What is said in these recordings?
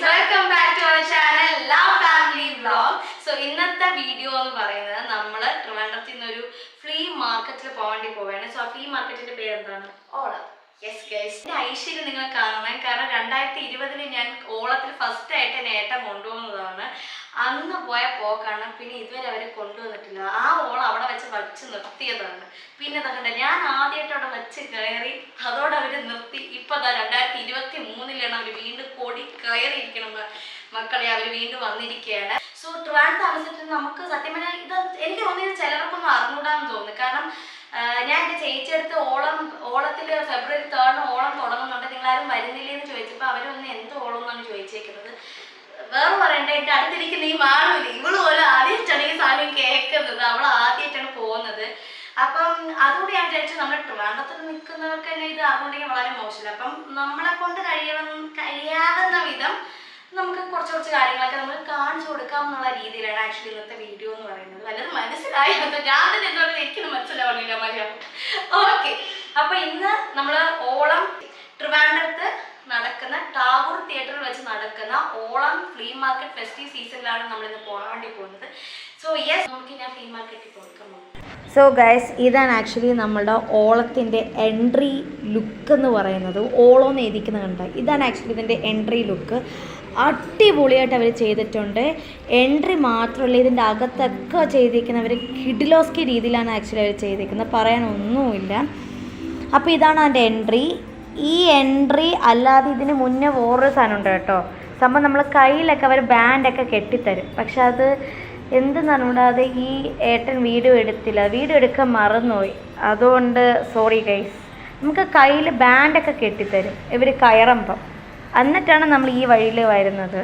Welcome back to our channel love family vlog. So ഇന്നത്തെ video എന്ന് പറയുന്നത് നമ്മൾ ട്രിവാൻഡ്രത്തിൽ നിന്നൊരു ഫ്ലീ മാർക്കറ്റിൽ പോകേണ്ടി പോവുകയാണ്. സോ ആ ഫ്ലീ മാർക്കറ്റിന്റെ പേര് എന്താണ്? ഓളം. യെസ് ഗൈസ്, ഐശ്വര്യം നിങ്ങൾ കാണണം. കാരണം 2020 ഞാൻ ഓളത്തിൽ ഫസ്റ്റ് ആയിട്ട് എന്നെ ഏട്ടൻ കൊണ്ടുപോകുന്നതാണ്. അന്ന് പോയ പോക്കാണ്. പിന്നെ ഇതുവരെ അവരെ കൊണ്ടുവന്നിട്ടില്ല. ആ ഓളം അവിടെ വെച്ച് നിർത്തിയതാണ്. പിന്നെ തകണ്ട ഞാൻ ആദ്യമായിട്ട് അവിടെ വെച്ച് കയറി, അതോടെ അവർ നിർത്തി. ഇപ്പൊ 2023 അവർ വീണ്ടും കൊടി കയറിയിരിക്കണം മക്കളെ. അവർ വീണ്ടും വന്നിരിക്കുകയാണ്. സോ ട്രിവാൻഡ്രം താമസിച്ചിട്ട് നമുക്ക് സത്യം പറഞ്ഞാൽ ഇത് എനിക്ക് തോന്നിയത് ചിലവർക്കൊന്നും അറിഞ്ഞൂടാന്ന് തോന്നുന്നു. കാരണം ഞാൻ എൻ്റെ ചേച്ചിയെടുത്ത് ഓളത്തിൽ ഫെബ്രുവരി 3 ഓളം തുടങ്ങുന്നുണ്ട്, നിങ്ങളാരും വരുന്നില്ലേന്ന് ചോദിച്ചപ്പോൾ അവരൊന്ന് എന്ത് ഓളം എന്നാണ് ചോദിച്ചേക്കുന്നത്. വേറെ പറയണ്ട, എൻ്റെ അടുത്തിരിക്കുന്ന ഈ മാണൂല് ഇവള് പോലും ആദ്യമായിട്ടാണ് ഈ സാധനം കേൾക്കുന്നത്. അവൾ ആദ്യമായിട്ടാണ് പോകുന്നത്. അപ്പം അതുകൊണ്ട് ഞാൻ വിചാരിച്ചു നമ്മൾ ട്രിവാൻഡ്രത്തിൽ നിൽക്കുന്നവർക്ക് തന്നെ ഇത് അറിഞ്ഞുണ്ടെങ്കിൽ വളരെ മോശമില്ല. അപ്പം നമ്മളെ കൊണ്ട് കഴിയാവുന്ന വിധം നമുക്ക് കുറച്ച് കാര്യങ്ങളൊക്കെ നമ്മൾ കാണിച്ചു കൊടുക്കാം എന്നുള്ള രീതിയിലാണ് ആക്ച്വലി ഇന്നത്തെ വീഡിയോ എന്ന് പറയുന്നത്. വല്ലതും മനസ്സിലായി ഞാൻ തന്നെ എന്തുകൊണ്ട് എനിക്കൊന്നും മനസ്സിലാവണില്ല മലയാളം. ഓക്കെ, അപ്പൊ ഇന്ന് നമ്മൾ ഓളം ട്രിവാൻഡ്രത്ത് നടക്കുന്ന ടാഗോർ തിയേറ്ററിൽ വെച്ച് നടക്കുന്ന ഓളം ഫ്ലീ മാർക്കറ്റ് ഫെസ്റ്റീവ് സീസണിലാണ് നമ്മളിന്ന് പോകാൻ വേണ്ടി പോകുന്നത്. സോ യെസ്, നമുക്ക് ഞാൻ ഫ്ലീ മാർക്കറ്റിൽ പോകാൻ പോകും. സോ ഗൈസ്, ഇതാണ് ആക്ച്വലി നമ്മളുടെ ഓളത്തിൻ്റെ എൻട്രി ലുക്ക് എന്ന് പറയുന്നത്. ഓളം എന്ന് എഴുതിക്കുന്നത് കണ്ട, ഇതാണ് ആക്ച്വലി ഇതിൻ്റെ എൻട്രി ലുക്ക്. അടിപൊളിയായിട്ട് അവർ ചെയ്തിട്ടുണ്ട്. എൻട്രി മാത്രമല്ല, ഇതിൻ്റെ അകത്തൊക്കെ ചെയ്തിരിക്കുന്നവർ കിഡിലോസ്കി രീതിയിലാണ് ആക്ച്വലി അവർ ചെയ്തിരിക്കുന്നത്, പറയാനൊന്നുമില്ല. അപ്പോൾ ഇതാണ് അതിൻ്റെ എൻട്രി. ഈ എൻട്രി അല്ലാതെ ഇതിന് മുന്നേ വേറൊരു സാധനം ഉണ്ട് കേട്ടോ. സംഭവം നമ്മൾ കയ്യിലൊക്കെ അവർ ബാൻഡൊക്കെ കെട്ടിത്തരും. പക്ഷെ അത് എന്തെന്ന് കൂടാതെ ഈ ഏട്ടൻ വീഡിയോ എടുത്തില്ല, വീഡിയോ എടുക്കാൻ മറന്നുപോയി. അതുകൊണ്ട് സോറി ഗൈസ്. നമുക്ക് കയ്യിൽ ബാൻഡൊക്കെ കെട്ടിത്തരും ഇവർ കയറുമ്പം. എന്നിട്ടാണ് നമ്മൾ ഈ വഴിയിൽ വരുന്നത്.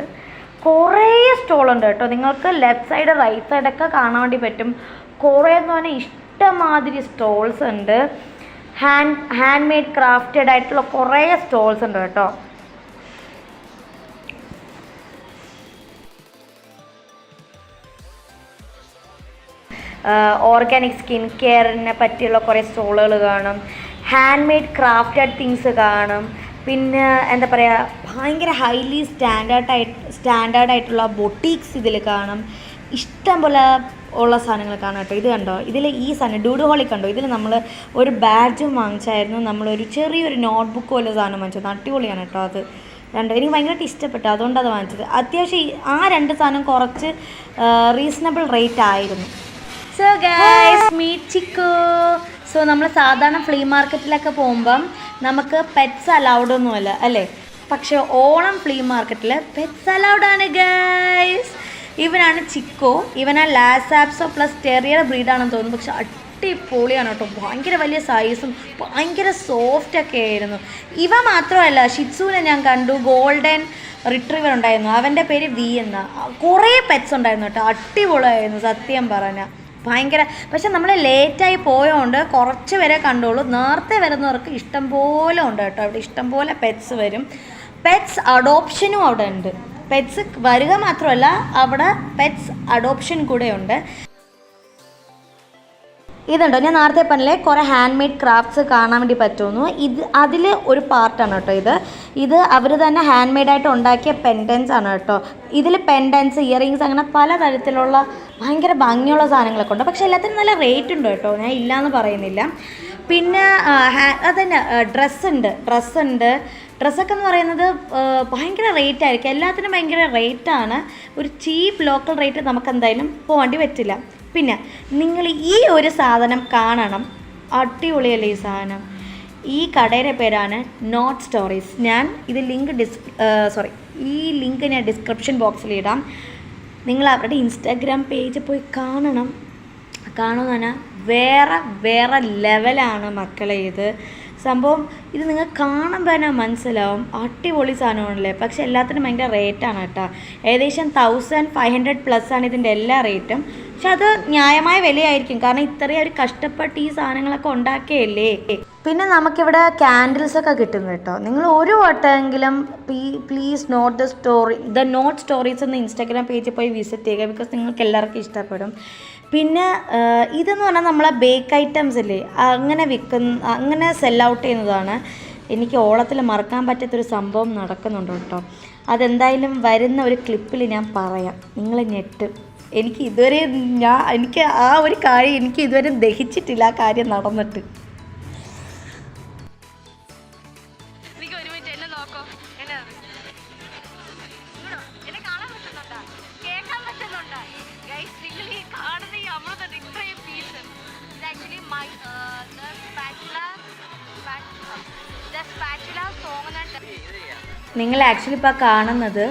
കുറേ സ്റ്റോളുണ്ട് കേട്ടോ. നിങ്ങൾക്ക് ലെഫ്റ്റ് സൈഡ് റൈറ്റ് സൈഡൊക്കെ കാണാൻ വേണ്ടി പറ്റും. കുറേ എന്ന് പറഞ്ഞാൽ ഇഷ്ടമാതിരി സ്റ്റോൾസ് ഉണ്ട്. ഹാൻഡ് മെയ്ഡ് ക്രാഫ്റ്റഡ് ആയിട്ടുള്ള കുറേ സ്റ്റോൾസ് ഉണ്ട് കേട്ടോ. ഓർഗാനിക് സ്കിൻ കെയറിനെ പറ്റിയുള്ള കുറേ സ്റ്റോളുകൾ കാണും. ഹാൻഡ് മെയ്ഡ് ക്രാഫ്റ്റഡ് തിങ്സ് കാണും. പിന്നെ എന്താ പറയുക, ഭയങ്കര ഹൈലി സ്റ്റാൻഡേർഡായിട്ടുള്ള ബൊട്ടീക്സ് ഇതിൽ കാണും. ഇഷ്ടം പോലെ ഉള്ള സാധനങ്ങൾ കാണാം കേട്ടോ. ഇത് കണ്ടോ, ഇതിൽ ഈ സാധനം ഡൂഡു ഹോളി കണ്ടോ, ഇതിൽ നമ്മൾ ഒരു ബാഡ്ജും വാങ്ങിച്ചായിരുന്നു. നമ്മളൊരു ചെറിയൊരു നോട്ട്ബുക്ക് പോലെ സാധനം വാങ്ങിച്ചത്. അടിപൊളിയാണ് കേട്ടോ അത്. എനിക്ക് ഭയങ്കരമായിട്ട് ഇഷ്ടപ്പെട്ടു, അതുകൊണ്ടാണ് അത് വാങ്ങിച്ചത്. അത്യാവശ്യം ആ രണ്ട് സാധനം കുറച്ച് റീസണബിൾ റേറ്റ് ആയിരുന്നു. So guys, meet Chikku. So നമ്മൾ സാധാരണ ഫ്ലീ മാർക്കറ്റിലൊക്കെ പോകുമ്പം നമുക്ക് പെറ്റ്സ് അലൗഡ് ഒന്നുമല്ല അല്ലേ? പക്ഷേ ഓണം ഫ്ലീ മാർക്കറ്റിൽ പെറ്റ്സ് അലൗഡ് ആണ് ഗൈസ്. ഇവനാണ് ചിക്കോ. ഇവനാ ലാസാപ്സോ പ്ലസ് ടെറിയർ ബ്രീഡാണെന്ന് തോന്നുന്നു. പക്ഷെ അടിപൊളിയാണ് കേട്ടോ. ഭയങ്കര വലിയ സൈസും ഭയങ്കര സോഫ്റ്റൊക്കെ ആയിരുന്നു. ഇവ മാത്രമല്ല, ഷിറ്റ്സൂനെ ഞാൻ കണ്ടു. ഗോൾഡൻ റിട്രീവർ ഉണ്ടായിരുന്നു, അവൻ്റെ പേര് വി എന്ന. കുറേ പെറ്റ്സ് ഉണ്ടായിരുന്നു കേട്ടോ. അടിപൊളിയായിരുന്നു സത്യം പറഞ്ഞാൽ. ഭയങ്കര. പക്ഷെ നമ്മൾ ലേറ്റായി പോയതുകൊണ്ട് കുറച്ച് വരെ കണ്ടോളൂ. നേരത്തെ വരുന്നവർക്ക് ഇഷ്ടം പോലെ ഉണ്ട് കേട്ടോ. അവിടെ ഇഷ്ടം പോലെ പെറ്റ്സ് വരും. പെറ്റ്സ് അഡോപ്ഷനും അവിടെ ഉണ്ട്. പെറ്റ്സ് വരിക മാത്രമല്ല, അവിടെ പെറ്റ്സ് അഡോപ്ഷൻ കൂടെ ഉണ്ട്. ഇതുണ്ടോ, ഞാൻ നേരത്തെ പറഞ്ഞില്ലേ കുറേ ഹാൻഡ് മെയ്ഡ് ക്രാഫ്റ്റ്സ് കാണാൻ വേണ്ടി പറ്റുമെന്നു. അതിൽ ഒരു പാർട്ടാണ് കേട്ടോ ഇത് അവർ തന്നെ ഹാൻഡ് മെയ്ഡായിട്ട് ഉണ്ടാക്കിയ പെൻഡൻസ് ആണ് കേട്ടോ. ഇതിൽ പെൻഡൻസ്, ഇയറിങ്സ്, അങ്ങനെ പലതരത്തിലുള്ള ഭയങ്കര ഭംഗിയുള്ള സാധനങ്ങളൊക്കെ ഉണ്ട്. പക്ഷേ എല്ലാത്തിനും നല്ല റേറ്റ് ഉണ്ട് കേട്ടോ, ഞാൻ ഇല്ലയെന്ന് പറയുന്നില്ല. പിന്നെ അതന്നെ ഡ്രസ്സുണ്ട്. ഡ്രസ്സൊക്കെ എന്ന് പറയുന്നത് ഭയങ്കര റേറ്റ് ആയിരിക്കും. എല്ലാത്തിനും ഭയങ്കര റേറ്റാണ്. ഒരു ചീപ്പ് ലോക്കൽ റേറ്റ് നമുക്ക് എന്തായാലും പോകേണ്ടി പറ്റില്ല. പിന്നെ നിങ്ങൾ ഈ ഒരു സാധനം കാണണം, അടിപൊളിയല്ലേ ഈ സാധനം. ഈ കടയുടെ പേരാണ് നോട്ട് സ്റ്റോറീസ്. ഞാൻ ഇത് ഈ ലിങ്ക് ഞാൻ ഡിസ്ക്രിപ്ഷൻ ബോക്സിൽ ഇടാം. നിങ്ങൾ അവരുടെ ഇൻസ്റ്റാഗ്രാം പേജ് പോയി കാണുമെന്ന് പറഞ്ഞാൽ വേറെ ലെവലാണ് മക്കളെ ഇത് സംഭവം. ഇത് നിങ്ങൾ കാണുമ്പോൾ തന്നെ മനസ്സിലാവും അടിപൊളി സാധനമാണല്ലേ. പക്ഷെ എല്ലാത്തിനും ഭയങ്കര റേറ്റാണ് കേട്ടോ. ഏകദേശം 1500+ ആണ് ഇതിൻ്റെ എല്ലാ റേറ്റും. പക്ഷെ അത് ന്യായമായ വിലയായിരിക്കും, കാരണം ഇത്രയും അവർ കഷ്ടപ്പെട്ട് ഈ സാധനങ്ങളൊക്കെ ഉണ്ടാക്കിയല്ലേ. പിന്നെ നമുക്കിവിടെ ക്യാൻഡിൽസൊക്കെ കിട്ടും കേട്ടോ. നിങ്ങൾ ഒരു വട്ടമെങ്കിലും പ്ലീസ് ദ നോട്ട് സ്റ്റോറീസ് എന്ന ഇൻസ്റ്റാഗ്രാം പേജിൽ പോയി വിസിറ്റ് ചെയ്യുക. ബിക്കോസ് നിങ്ങൾക്ക് എല്ലാവർക്കും ഇഷ്ടപ്പെടും. പിന്നെ ഇതെന്ന് പറഞ്ഞാൽ നമ്മളെ ബേക്ക് ഐറ്റംസ് ഇല്ലേ, അങ്ങനെ സെൽ ഔട്ട് ചെയ്യുന്നതാണ്. എനിക്ക് ഓണത്തിൽ മറക്കാൻ പറ്റാത്തൊരു സംഭവം നടക്കുന്നുണ്ട് കേട്ടോ. അതെന്തായാലും വരുന്ന ഒരു ക്ലിപ്പിൽ ഞാൻ പറയാം, നിങ്ങൾ ഞെട്ടും. എനിക്ക് ആ ഒരു കാര്യം എനിക്ക് ഇതുവരെ ദഹിച്ചിട്ടില്ല ആ കാര്യം നടന്നിട്ട്. നിങ്ങൾ ആക്ച്വലി ഇപ്പോൾ കാണുന്നത്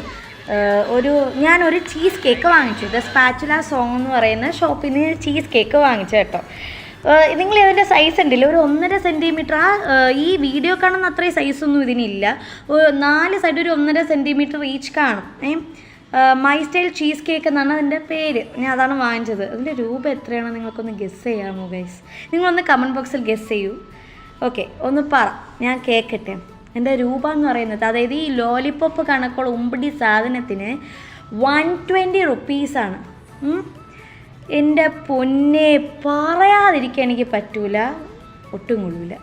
ഞാനൊരു ചീസ് കേക്ക് വാങ്ങിച്ചു. ദ സ്പാച്ചുല സോങ് എന്ന് പറയുന്ന ഷോപ്പിൽ നിന്ന് ചീസ് കേക്ക് വാങ്ങിച്ചു കേട്ടോ. നിങ്ങൾ ഇതിൻ്റെ സൈസ് ഉണ്ടല്ലോ, ഒരു 1.5 സെൻറ്റിമീറ്റർ. ഈ വീഡിയോ കാണുന്ന അത്രയും സൈസൊന്നും ഇതിനില്ല. 4 സൈഡ് ഒരു 1.5 സെൻറ്റിമീറ്റർ ഈച്ച് കാണും. മൈ സ്റ്റൈൽ ചീസ് കേക്ക് എന്നാണ് അതിൻ്റെ പേര്. ഞാൻ അതാണ് വാങ്ങിച്ചത്. അതിൻ്റെ രൂപ എത്രയാണോ നിങ്ങൾക്കൊന്ന് ഗസ് ചെയ്യാമോ ഗൈസ്? നിങ്ങളൊന്ന് കമൻറ്റ് ബോക്സിൽ ഗസ് ചെയ്യൂ. ഓക്കെ, ഒന്ന് പറ, ഞാൻ കേൾക്കട്ടെ. എൻ്റെ രൂപ എന്ന് പറയുന്നത്, അതായത് ഈ ലോലിപ്പോപ്പ് കണക്കുള്ള ഉമ്പിടി സാധനത്തിന് 120 റുപ്പീസാണ്. എൻ്റെ പൊന്നെ, പറയാതിരിക്കാൻ എനിക്ക് പറ്റൂല, ഒട്ടും കൊള്ളൂല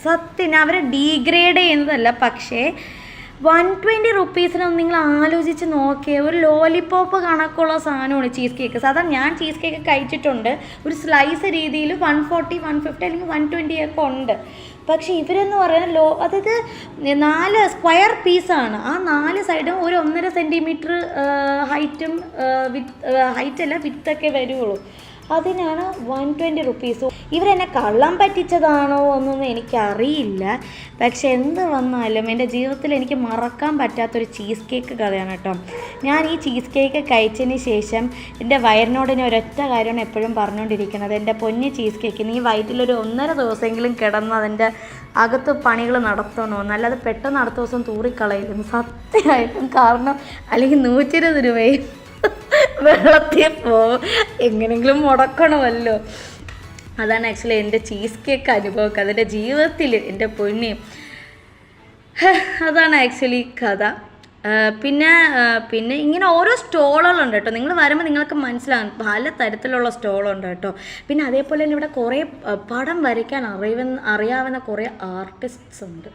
സത്യം. അവരെ ഡീഗ്രേഡ് ചെയ്യുന്നതല്ല, പക്ഷേ 120 റുപ്പീസിനൊന്നും നിങ്ങൾ ആലോചിച്ച് നോക്കിയേ. ഒരു ലോലിപ്പോപ്പ് കണക്കുള്ള സാധനമാണ് ചീസ് കേക്ക്. സാധാരണ ഞാൻ ചീസ് കേക്ക് കഴിച്ചിട്ടുണ്ട്, ഒരു സ്ലൈസ് രീതിയിൽ 140, 150 അല്ലെങ്കിൽ 120 ഒക്കെ ഉണ്ട്. പക്ഷേ ഇവരെന്ന് പറയുന്നത് അതായത് 4 സ്ക്വയർ പീസാണ്. ആ 4 സൈഡും ഒരു 1.5 സെൻറ്റിമീറ്റർ ഹൈറ്റും ഹൈറ്റല്ല വിത്തൊക്കെ വരുള്ളൂ. അതിനാണ് 120 റുപ്പീസ്. ഇവരെന്നെ കള്ളം പറ്റിച്ചതാണോ എന്നൊന്നും എനിക്കറിയില്ല. പക്ഷെ എന്ത് വന്നാലും എൻ്റെ ജീവിതത്തിൽ എനിക്ക് മറക്കാൻ പറ്റാത്തൊരു ചീസ് കേക്ക് കഥയാണ് കേട്ടോ. ഞാൻ ഈ ചീസ് കേക്ക് കഴിച്ചതിന് ശേഷം എൻ്റെ വയറിനോട് ഞാൻ ഒരൊറ്റ കാര്യമാണ് എപ്പോഴും പറഞ്ഞുകൊണ്ടിരിക്കുന്നത്, എൻ്റെ പൊന്ന് ചീസ് കേക്ക്, നീ വയറ്റിലൊരു 1.5 ദിവസമെങ്കിലും കിടന്ന് അതിൻ്റെ അകത്ത് പണികൾ നടത്തണമെന്ന്, അല്ലാതെ പെട്ടെന്ന് അടുത്ത ദിവസം തൂറിക്കളയില്ലെന്ന് സത്യമായിട്ടും. കാരണം അല്ലെങ്കിൽ 120 രൂപയും വെള്ളത്തിൽ പോവും, എങ്ങനെയെങ്കിലും മുടക്കണമല്ലോ. അതാണ് ആക്ച്വലി എൻ്റെ ചീസ് കേക്ക് അനുഭവം. അതിൻ്റെ ജീവിതത്തിൽ എൻ്റെ പൊന്നി, അതാണ് ആക്ച്വലി കഥ. പിന്നെ ഇങ്ങനെ ഓരോ സ്റ്റോളുകളുണ്ട് കേട്ടോ. നിങ്ങൾ വരുമ്പോൾ നിങ്ങൾക്ക് മനസ്സിലാകും, പല തരത്തിലുള്ള സ്റ്റോളുണ്ട് കേട്ടോ. പിന്നെ അതേപോലെ തന്നെ ഇവിടെ കുറേ പടം വരയ്ക്കാൻ അറിയാവുന്ന കുറേ ആർട്ടിസ്റ്റ്സ് ഉണ്ട്.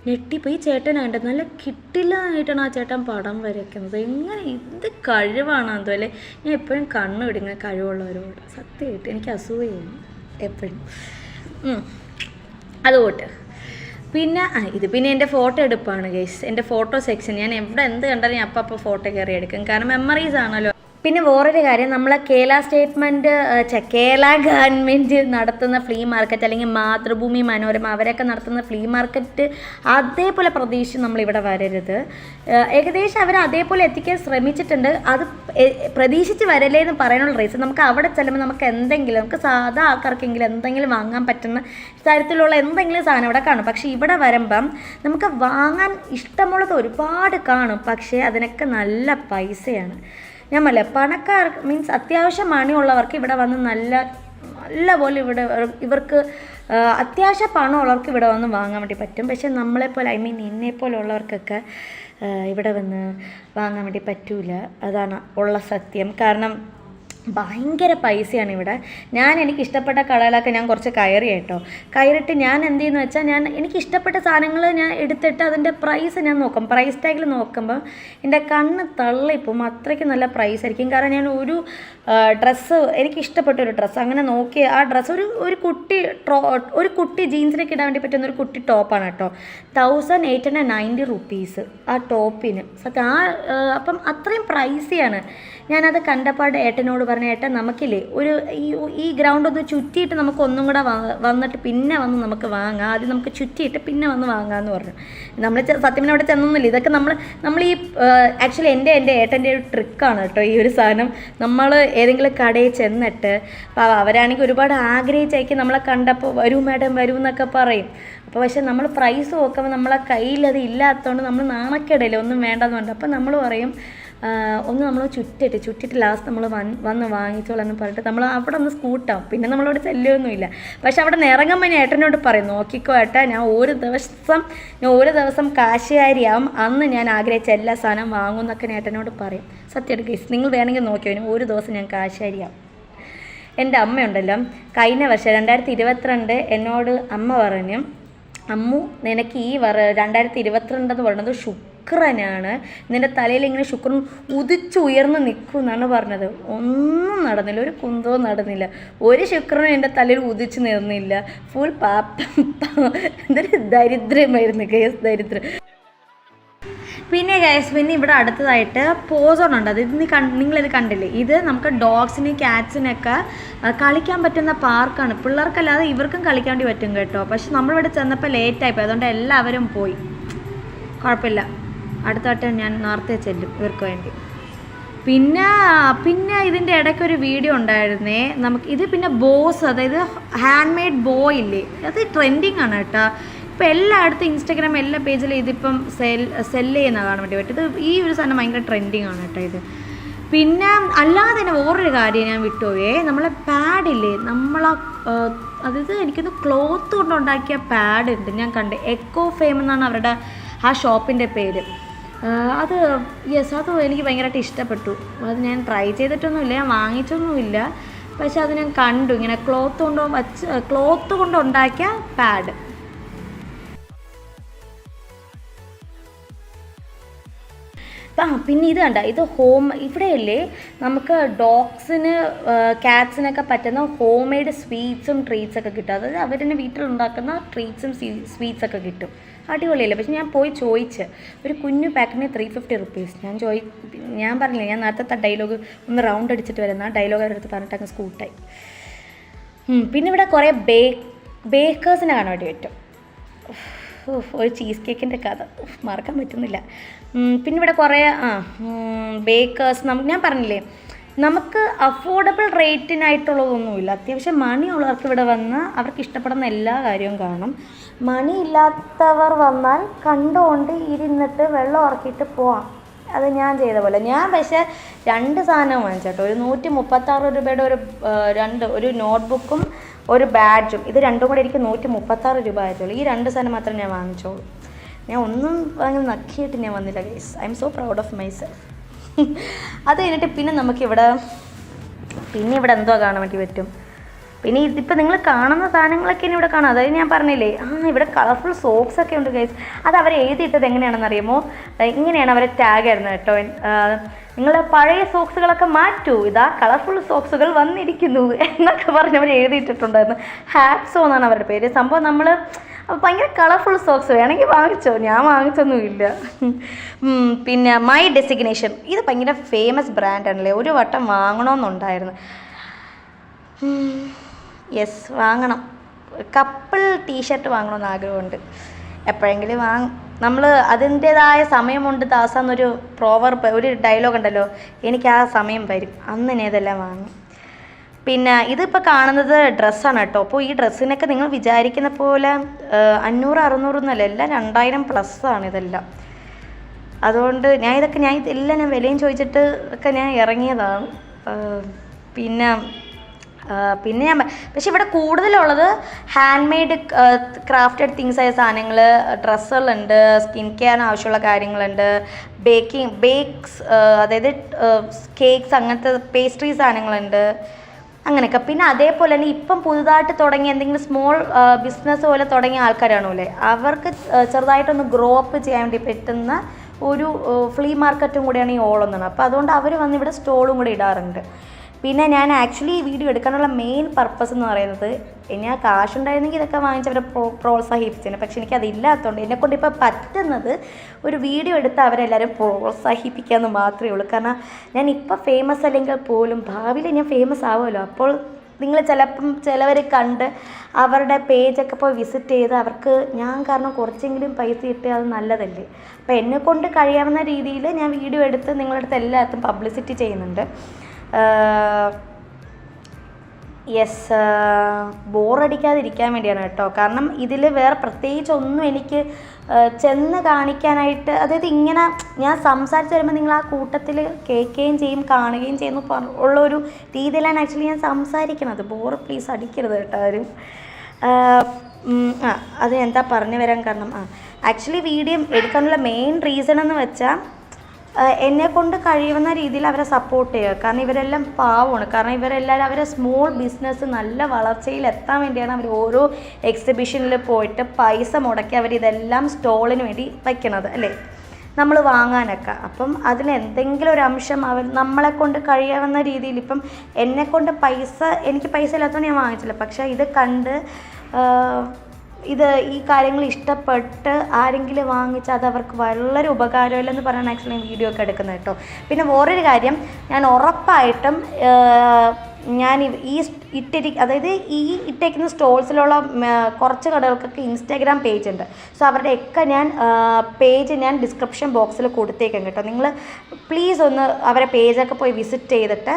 ഞെട്ടിപ്പോയി. ഈ ചേട്ടനെ കണ്ടത് നല്ല കിട്ടില്ലായിട്ടാണ് ആ ചേട്ടൻ പടം വരയ്ക്കുന്നത്. എങ്ങനെ ഇത് കഴിവാണ് അതുപോലെ. ഞാൻ എപ്പോഴും കണ്ണ് വിടുന്ന കഴിവുള്ളവരോട് സത്യമായിട്ട് എനിക്ക് അസൂയാണ് എപ്പോഴും. അതുകൊണ്ട് പിന്നെ ഇത് പിന്നെ എൻ്റെ ഫോട്ടോ എടുപ്പാണ് ഗൈസ്. എൻ്റെ ഫോട്ടോ സെക്ഷൻ ഞാൻ എവിടെ എന്ത് കണ്ടാലും ഞാൻ അപ്പം ഫോട്ടോ കയറി എടുക്കും, കാരണം മെമ്മറീസ് ആണല്ലോ. പിന്നെ വേറൊരു കാര്യം, നമ്മളെ കേരള ഗവൺമെൻറ് നടത്തുന്ന ഫ്ലീ മാർക്കറ്റ് അല്ലെങ്കിൽ മാതൃഭൂമി മനോരമ അവരൊക്കെ നടത്തുന്ന ഫ്ലീ മാർക്കറ്റ് അതേപോലെ പ്രതീക്ഷിച്ച് നമ്മളിവിടെ വരരുത്. ഏകദേശം അവർ അതേപോലെ എത്തിക്കാൻ ശ്രമിച്ചിട്ടുണ്ട്. അത് പ്രതീക്ഷിച്ച് വരല്ലേ എന്ന് പറയാനുള്ള റീസൺ, നമുക്ക് അവിടെ ചെല്ലുമ്പോൾ നമുക്ക് സാധാ ആൾക്കാർക്കെങ്കിലും എന്തെങ്കിലും വാങ്ങാൻ പറ്റുന്ന തരത്തിലുള്ള എന്തെങ്കിലും സാധനം ഇവിടെ കാണും. പക്ഷേ ഇവിടെ വരുമ്പം നമുക്ക് വാങ്ങാൻ ഇഷ്ടമുള്ളത് ഒരുപാട് കാണും, പക്ഷേ അതിനൊക്കെ നല്ല പൈസയാണ്. ഞാൻ പറയില്ല, പണക്കാർ മീൻസ് അത്യാവശ്യം മണിയുള്ളവർക്ക് ഇവിടെ വന്ന് നല്ല പോലെ ഇവർക്ക് അത്യാവശ്യം പണമുള്ളവർക്ക് ഇവിടെ വന്ന് വാങ്ങാൻ വേണ്ടി പറ്റും. പക്ഷെ നമ്മളെപ്പോലെ എന്നെപ്പോലെ ഉള്ളവർക്കൊക്കെ ഇവിടെ വന്ന് വാങ്ങാൻ വേണ്ടി പറ്റൂല. അതാണ് ഉള്ള സത്യം. കാരണം ഭയങ്കര പൈസയാണ് ഇവിടെ. എനിക്ക് ഇഷ്ടപ്പെട്ട കടകളൊക്കെ ഞാൻ കുറച്ച് കയറിയിട്ട് ഞാൻ എന്ത് ചെയ്യുന്നു വെച്ചാൽ, എനിക്ക് ഇഷ്ടപ്പെട്ട സാധനങ്ങൾ ഞാൻ എടുത്തിട്ട് അതിൻ്റെ പ്രൈസ് ഞാൻ നോക്കും. പ്രൈസ് ടാഗിൽ നോക്കുമ്പോൾ എൻ്റെ കണ്ണ് തള്ളിപ്പോവും, അത്രയ്ക്ക് നല്ല പ്രൈസ് ആയിരിക്കും. കാരണം ഞാൻ ഒരു ഡ്രസ്സ്, എനിക്ക് ഇഷ്ടപ്പെട്ടൊരു ഡ്രസ്സ് അങ്ങനെ നോക്കി, ആ ഡ്രസ്സ് ഒരു കുട്ടി ജീൻസിനൊക്കെ ഇടാൻ വേണ്ടി പറ്റുന്ന ഒരു കുട്ടി ടോപ്പാണ് കേട്ടോ. 1890 റുപ്പീസ് ആ ടോപ്പിന്. സത്യം അപ്പം അത്രയും പ്രൈസിയാണ്. ഞാനത് കണ്ടപ്പാട് ഏട്ടനോട് പറഞ്ഞു, ഏട്ടൻ നമുക്കില്ലേ ഈ ഗ്രൗണ്ട് ഒന്ന് ചുറ്റിയിട്ട് നമുക്ക് ഒന്നും കൂടെ വന്നിട്ട് പിന്നെ വന്ന് നമുക്ക് വാങ്ങാം, ആദ്യം നമുക്ക് ചുറ്റിയിട്ട് പിന്നെ വന്ന് വാങ്ങാമെന്ന് പറഞ്ഞു. നമ്മൾ സത്യം അവിടെ ചെന്നൊന്നുമില്ല. ഇതൊക്കെ നമ്മൾ ഈ ആക്ച്വലി എൻ്റെ ഏട്ടൻ്റെ ഒരു ട്രിക്കാണ് കേട്ടോ ഈ ഒരു സാധനം. നമ്മൾ ഏതെങ്കിലും കടയിൽ ചെന്നിട്ട് അവരാണെങ്കിൽ ഒരുപാട് ആഗ്രഹിച്ചായിരിക്കും നമ്മളെ കണ്ടപ്പോൾ വരൂ മാഡം വരൂ എന്നൊക്കെ പറയും. അപ്പോൾ പക്ഷേ നമ്മൾ പ്രൈസ് നോക്കുമ്പോൾ നമ്മളെ കയ്യിൽ അത് ഇല്ലാത്തതുകൊണ്ട് നമ്മൾ നാണക്കേടല്ലേ ഒന്നും വേണ്ടെന്ന് പറഞ്ഞു. അപ്പോൾ നമ്മൾ പറയും ഒന്ന് നമ്മൾ ചുറ്റിട്ട് ലാസ്റ്റ് നമ്മൾ വന്ന് വാങ്ങിച്ചോളാം എന്ന് പറഞ്ഞിട്ട് നമ്മൾ അവിടെ ഒന്ന് സ്കൂട്ടാവും. പിന്നെ നമ്മളവിടെ ചെല്ലുമൊന്നുമില്ല. പക്ഷെ അവിടെ നിന്ന് ഇറങ്ങുമ്പോൾ ഞാൻ ഏട്ടനോട് പറയും, നോക്കിക്കോ ഏട്ടാ, ഞാൻ ഒരു ദിവസം കാശുകാരിയാവും, അന്ന് ഞാൻ ആഗ്രഹിച്ച എല്ലാ സാധനം വാങ്ങും എന്നൊക്കെ ഏട്ടനോട് പറയും. സത്യമായിട്ട് ഗൈസ്, നിങ്ങൾ വേണമെങ്കിൽ നോക്കിയോ, ഒരു ദിവസം ഞാൻ കാശുകാരിയാവും. എൻ്റെ അമ്മയുണ്ടല്ലോ, കഴിഞ്ഞ വർഷം 2022 എന്നോട് അമ്മ പറഞ്ഞു, അമ്മു നിനക്ക് ഈ 2022 പറയുന്നത് ശുക്രനാണ്, നിൻ്റെ തലയിൽ ഇങ്ങനെ ശുക്രൻ ഉദിച്ചുയർന്ന് നിൽക്കും എന്നാണ് പറഞ്ഞത്. ഒന്നും നടന്നില്ല, ഒരു കുന്തവും നടന്നില്ല, ഒരു ശുക്രനും എൻ്റെ തലയിൽ ഉദിച്ചു നിന്നില്ല. ഫുൾ എന്തൊരു ദരിദ്രമായിരുന്നു കേസ്, ദരിദ്രം. പിന്നെ ഗൈസ്, പിന്നെ ഇവിടെ അടുത്തതായിട്ട് പോസോൺ ഉണ്ട്. അത് നിങ്ങളിത് കണ്ടില്ലേ, ഇത് നമുക്ക് ഡോഗ്സിന് ക്യാറ്റ്സിനൊക്കെ കളിക്കാൻ പറ്റുന്ന പാർക്കാണ്. പിള്ളേർക്കല്ലാതെ ഇവർക്കും കളിക്കാൻ വേണ്ടി പറ്റും കേട്ടോ. പക്ഷെ നമ്മളിവിടെ ചെന്നപ്പോൾ ലേറ്റായിപ്പോയി, അതുകൊണ്ട് എല്ലാവരും പോയി. കുഴപ്പമില്ല, അടുത്ത വട്ടം ഞാൻ നേരത്തെ ചെല്ലും ഇവർക്ക് വേണ്ടി. പിന്നെ ഇതിൻ്റെ ഇടയ്ക്കൊരു വീഡിയോ ഉണ്ടായിരുന്നേ നമുക്ക്. ഇത് പിന്നെ ബോസ്, അതായത് ഹാൻഡ് മെയ്ഡ് ബോ ഇല്ലേ, അത് ട്രെൻഡിങ് ആണ് കേട്ടോ. ഇപ്പോൾ എല്ലായിടത്തും ഇൻസ്റ്റാഗ്രാം എല്ലാ പേജിലും ഇതിപ്പം സെല്ല് ചെയ്യുന്ന കാണാൻ വേണ്ടി പറ്റും. ഇത് ഈ ഒരു സാധനം ഭയങ്കര ട്രെൻഡിങ് ആണ് കേട്ടോ ഇത്. പിന്നെ അല്ലാതെ തന്നെ വേറൊരു കാര്യം ഞാൻ വിട്ടുപോയേ, നമ്മളെ പാഡില്ലേ, അതായത് എനിക്കൊന്ന് ക്ലോത്ത് കൊണ്ടുണ്ടാക്കിയ പാഡ് ഉണ്ട്, ഞാൻ കണ്ട്. എക്കോ ഫെയിം എന്നാണ് അവരുടെ ആ ഷോപ്പിൻ്റെ പേര്. അത് അത് എനിക്ക് ഭയങ്കരമായിട്ട് ഇഷ്ടപ്പെട്ടു. അത് ഞാൻ ട്രൈ ചെയ്തിട്ടൊന്നുമില്ല, ഞാൻ വാങ്ങിച്ചൊന്നുമില്ല, പക്ഷെ അത് ഞാൻ കണ്ടു ഇങ്ങനെ ക്ലോത്ത് കൊണ്ടുണ്ടാക്കിയ പാഡ്. പിന്നെ ഇത് കണ്ട, ഇത് ഇവിടെയല്ലേ നമുക്ക് ഡോഗ്സിന് ക്യാറ്റ്സിനൊക്കെ പറ്റുന്ന ഹോം മെയ്ഡ് സ്വീറ്റ്സും ട്രീറ്റ്സൊക്കെ കിട്ടും. അതായത് അവർ തന്നെ വീട്ടിലുണ്ടാക്കുന്ന ട്രീറ്റ്സും സ്വീറ്റ്സൊക്കെ കിട്ടും. അടിപൊളിയല്ലേ. പക്ഷെ ഞാൻ പോയി ചോദിച്ച്, ഒരു കുഞ്ഞു പാക്കിന് 350 റുപ്പീസ്. ഞാൻ പറഞ്ഞില്ലേ, ഞാൻ നേരത്തെ ഡയലോഗ് ഒന്ന് റൗണ്ട് അടിച്ചിട്ട് വരുന്ന ഡയലോഗ് അവരുടെ അടുത്ത് പറഞ്ഞിട്ട് അങ്ങ് സ്കൂട്ടായി. പിന്നെ ഇവിടെ കുറേ ബേക്കേഴ്സിനെ കാണാൻ വേണ്ടി പറ്റും. ഒരു ചീസ് കേക്കിൻ്റെ കഥ മറക്കാൻ പറ്റുന്നില്ല. പിന്നെ ഇവിടെ കുറേ ബേക്കേഴ്സ്, ഞാൻ പറഞ്ഞില്ലേ, നമുക്ക് അഫോർഡബിൾ റേറ്റിനായിട്ടുള്ളതൊന്നുമില്ല. അത്യാവശ്യം മണിയുള്ളവർക്ക് ഇവിടെ വന്ന് അവർക്ക് ഇഷ്ടപ്പെടുന്ന എല്ലാ കാര്യവും കാണും. മണി ഇല്ലാത്തവർ വന്നാൽ കണ്ടുകൊണ്ട് ഇരുന്നിട്ട് വെള്ളം ഇറക്കിയിട്ട് പോവാം. അത് ഞാൻ ചെയ്ത പോലെ. ഞാൻ പക്ഷേ 2 സാധനം വാങ്ങിച്ചോട്ടോ. ഒരു 136 രൂപയുടെ ഒരു നോട്ട്ബുക്കും ഒരു ബാഡ്ജും. ഇത് രണ്ടും കൂടെ എനിക്ക് 136 രൂപ ആയിട്ടുള്ളൂ. ഈ 2 സാധനം മാത്രമേ ഞാൻ വാങ്ങിച്ചോളൂ. ഞാൻ ഒന്നും അങ്ങനെ നക്കിയിട്ട് ഞാൻ വന്നില്ല guys. I M so proud of myself. അത് കഴിഞ്ഞിട്ട് പിന്നെ നമുക്കിവിടെ ഇവിടെ എന്തോ കാണാൻ വേണ്ടി പറ്റും. പിന്നെ ഇതിപ്പോൾ നിങ്ങൾ കാണുന്ന സാധനങ്ങളൊക്കെ ഇനി ഇവിടെ കാണാം. അതായത് ഞാൻ പറഞ്ഞില്ലേ, ഇവിടെ കളർഫുൾ സോക്സ് ഒക്കെ ഉണ്ട് ഗൈസ്. അത് അവർ എഴുതിയിട്ടത് എങ്ങനെയാണെന്ന് അറിയുമോ? ഇങ്ങനെയാണ് അവരെ ടാഗ് ആയിരുന്നത് കേട്ടോ. നിങ്ങൾ പഴയ സോക്സുകളൊക്കെ മാറ്റൂ, ഇതാ കളർഫുൾ സോക്സുകൾ വന്നിരിക്കുന്നു എന്നൊക്കെ പറഞ്ഞ് അവർ എഴുതിയിട്ടിട്ടുണ്ടായിരുന്നു. ഹാപ്സോ എന്നാണ് അവരുടെ പേര്. സംഭവം നമ്മൾ ഭയങ്കര കളർഫുൾ സോക്സ് വേണമെങ്കിൽ വാങ്ങിച്ചോ, ഞാൻ വാങ്ങിച്ചൊന്നുമില്ല. പിന്നെ മൈ ഡെസിഗ്നേഷൻ, ഇത് ഭയങ്കര ഫേമസ് ബ്രാൻഡാണല്ലേ, ഒരു വട്ടം വാങ്ങണമെന്നുണ്ടായിരുന്നു. യെസ്, വാങ്ങണം. കപ്പിൾ ടീഷർട്ട് വാങ്ങണമെന്ന് ആഗ്രഹമുണ്ട്. എപ്പോഴെങ്കിലും വാങ്ങും. നമ്മൾ അതിൻ്റേതായ സമയമുണ്ട് ദാസെന്നൊരു ഒരു ഡയലോഗ് ഉണ്ടല്ലോ, എനിക്ക് ആ സമയം വരും, അന്ന് ഞാൻ ഇതെല്ലാം വാങ്ങും. പിന്നെ ഇതിപ്പോൾ കാണുന്നത് ഡ്രസ്സാണ് കേട്ടോ. അപ്പോൾ ഈ ഡ്രസ്സിനൊക്കെ നിങ്ങൾ വിചാരിക്കുന്ന പോലെ 500-600 ഒന്നുമല്ല, എല്ലാം 2000+ ആണ് ഇതെല്ലാം. അതുകൊണ്ട് ഞാൻ ഇതെല്ലാം വിലയും ചോദിച്ചിട്ട് ഒക്കെ ഞാൻ ഇറങ്ങിയതാണ്. പിന്നെ പക്ഷെ ഇവിടെ കൂടുതലുള്ളത് ഹാൻഡ് മെയ്ഡ് ക്രാഫ്റ്റഡ് തിങ്സ് ആയ സാധനങ്ങൾ, ഡ്രസ്സുകളുണ്ട്, സ്കിൻ കെയറിന് ആവശ്യമുള്ള കാര്യങ്ങളുണ്ട്, അതായത് കേക്ക്സ്, അങ്ങനത്തെ പേസ്ട്രി സാധനങ്ങളുണ്ട്, അങ്ങനെയൊക്കെ. പിന്നെ അതേപോലെ തന്നെ ഇപ്പം പുതുതായിട്ട് തുടങ്ങിയ എന്തെങ്കിലും സ്മോൾ ബിസിനസ് പോലെ തുടങ്ങിയ ആൾക്കാരാണല്ലേ, അവർക്ക് ചെറുതായിട്ടൊന്ന് ഗ്രോ അപ്പ് ചെയ്യാൻ വേണ്ടി പറ്റുന്ന ഒരു ഫ്ലീ മാർക്കറ്റും കൂടിയാണ് ഈ ഓളെന്നാണ്. അപ്പോൾ അതുകൊണ്ട് അവർ വന്ന് ഇവിടെ സ്റ്റോളും കൂടി ഇടാറുണ്ട്. പിന്നെ ഞാൻ ആക്ച്വലി ഈ വീഡിയോ എടുക്കാനുള്ള മെയിൻ പർപ്പസ് എന്ന് പറയുന്നത്, ഞാൻ കാശുണ്ടായിരുന്നെങ്കിൽ ഇതൊക്കെ വാങ്ങിച്ചവരെ പ്രോത്സാഹിപ്പിച്ചേനെ. പക്ഷെ എനിക്കതില്ലാത്തതുകൊണ്ട് എന്നെക്കൊണ്ട് ഇപ്പോൾ പറ്റുന്നത് ഒരു വീഡിയോ എടുത്ത് അവരെല്ലാവരും പ്രോത്സാഹിപ്പിക്കാമെന്ന് മാത്രമേ ഉള്ളൂ. കാരണം ഞാൻ ഇപ്പോൾ ഫേമസ് അല്ലെങ്കിൽ പോലും ഭാവിയിൽ ഞാൻ ഫേമസ് ആവുമല്ലോ. അപ്പോൾ നിങ്ങൾ ചിലവർ കണ്ട് അവരുടെ പേജൊക്കെ പോയി വിസിറ്റ് ചെയ്ത് അവർക്ക് ഞാൻ കാരണം കുറച്ചെങ്കിലും പൈസ കിട്ടിയാൽ അത് നല്ലതല്ലേ. അപ്പോൾ എന്നെക്കൊണ്ട് കഴിയാവുന്ന രീതിയിൽ ഞാൻ വീഡിയോ എടുത്ത് നിങ്ങളുടെ അടുത്ത് എല്ലായിടത്തും പബ്ലിസിറ്റി ചെയ്യുന്നുണ്ട്. യെസ്, ബോറടിക്കാതിരിക്കാൻ വേണ്ടിയാണ് കേട്ടോ. കാരണം ഇതിൽ വേറെ പ്രത്യേകിച്ചൊന്നും എനിക്ക് ചെന്ന് കാണിക്കാനായിട്ട്, അതായത് ഇങ്ങനെ ഞാൻ സംസാരിച്ച് വരുമ്പോൾ നിങ്ങൾ ആ കൂട്ടത്തിൽ കേൾക്കുകയും ചെയ്യും കാണുകയും ചെയ്യുന്നു ഉള്ളൊരു രീതിയിലാണ് ആക്ച്വലി ഞാൻ സംസാരിക്കുന്നത്. പ്ലീസ് അടിക്കരുത് കേട്ടോ ആരും. അത് എന്താ പറഞ്ഞു വരാൻ കാരണം, ആക്ച്വലി വീഡിയോ എടുക്കാനുള്ള മെയിൻ റീസൺ എന്ന് വെച്ചാൽ എന്നെ കൊണ്ട് കഴിയുന്ന രീതിയിൽ അവരെ സപ്പോർട്ട് ചെയ്യുക. കാരണം ഇവരെല്ലാം പാവമാണ്. കാരണം ഇവരെല്ലാവരും അവരെ സ്മോൾ ബിസിനസ് നല്ല വളർച്ചയിൽ എത്താൻ വേണ്ടിയാണ് അവർ ഓരോ എക്സിബിഷനിൽ പോയിട്ട് പൈസ മുടക്കി അവരിതെല്ലാം സ്റ്റോളിന് വേണ്ടി വയ്ക്കണത് അല്ലേ, നമ്മൾ വാങ്ങാനൊക്കെ. അപ്പം അതിന് എന്തെങ്കിലും ഒരു അംശം നമ്മളെ കൊണ്ട് കഴിയാവുന്ന രീതിയിൽ, ഇപ്പം എന്നെക്കൊണ്ട് എനിക്ക് പൈസ ഇല്ലാത്തതുകൊണ്ട് ഞാൻ വാങ്ങിച്ചില്ല. പക്ഷേ ഇത് കണ്ട് ഈ കാര്യങ്ങൾ ഇഷ്ടപ്പെട്ട് ആരെങ്കിലും വാങ്ങിച്ചാൽ അത് അവർക്ക് വളരെ ഉപകാരമില്ലെന്ന് പറഞ്ഞാൽ ആക്ച്വലി വീഡിയോ ഒക്കെ എടുക്കുന്നത് കേട്ടോ. പിന്നെ വേറൊരു കാര്യം, ഞാൻ ഉറപ്പായിട്ടും ഞാൻ അതായത് ഈ ഇട്ടേക്കുന്ന സ്റ്റോൾസിലുള്ള കുറച്ച് കടകൾക്കൊക്കെ ഇൻസ്റ്റാഗ്രാം പേജ് ഉണ്ട്. സോ അവരുടെയൊക്കെ പേജ് ഞാൻ ഡിസ്ക്രിപ്ഷൻ ബോക്സിൽ കൊടുത്തേക്കാം കേട്ടോ. നിങ്ങൾ പ്ലീസ് ഒന്ന് അവരെ പേജൊക്കെ പോയി വിസിറ്റ് ചെയ്തിട്ട്